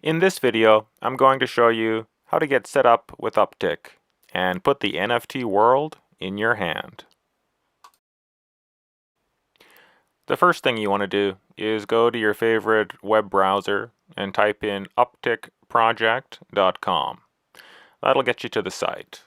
In this video, I'm going to show you how to get set up with Uptick and put the NFT world in your hand. The first thing you want to do is go to your favorite web browser and type in uptickproject.com. That'll get you to the site.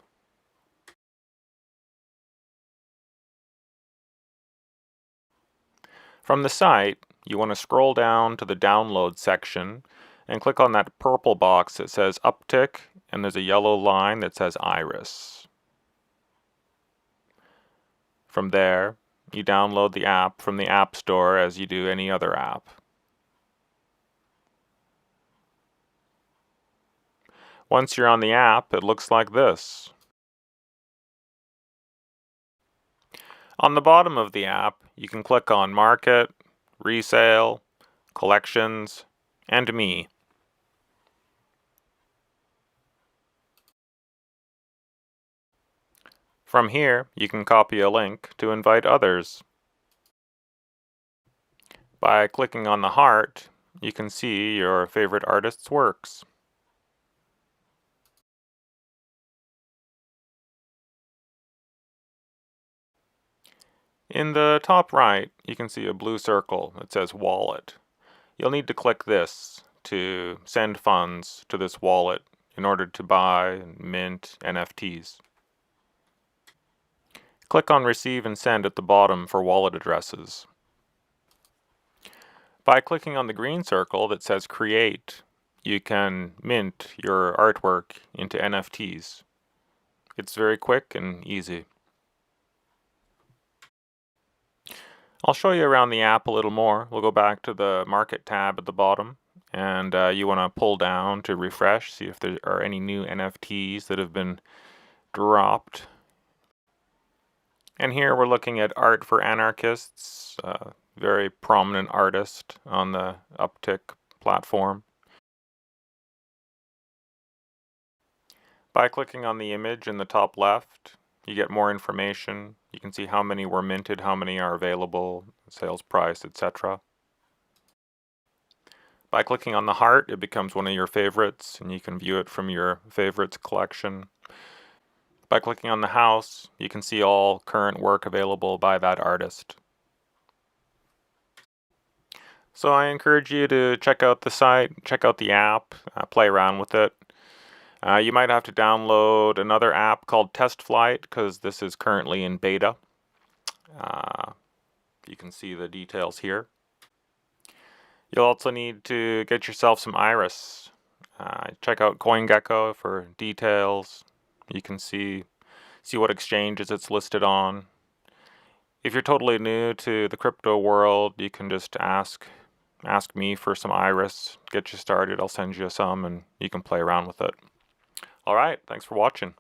From the site, you want to scroll down to the download section and click on that purple box that says Uptick, and there's a yellow line that says Iris. From there, you download the app from the App Store as you do any other app. Once you're on the app, it looks like this. On the bottom of the app, you can click on Market, Resale, Collections, and Me. From here, you can copy a link to invite others. By clicking on the heart, you can see your favorite artist's works. In the top right, you can see a blue circle that says Wallet. You'll need to click this to send funds to this wallet in order to buy and mint NFTs. Click on Receive and Send at the bottom for wallet addresses. By clicking on the green circle that says Create, you can mint your artwork into NFTs. It's very quick and easy. I'll show you around the app a little more. We'll go back to the Market tab at the bottom, and you want to pull down to refresh, see if there are any new NFTs that have been dropped. And here we're looking at Art for Anarchists, a very prominent artist on the Uptick platform. By clicking on the image in the top left, you get more information. You can see how many were minted, how many are available, sales price, etc. By clicking on the heart, it becomes one of your favorites, and you can view it from your favorites collection. By clicking on the house, you can see all current work available by that artist. So I encourage you to check out the site, check out the app, play around with it. You might have to download another app called Test Flight because this is currently in beta. You can see the details here. You'll also need to get yourself some Iris. Check out CoinGecko for details. You can see what exchanges it's listed on. If you're totally new to the crypto world, you can just ask me for some Iris, get you started. I'll send you some and you can play around with it. All right, thanks for watching.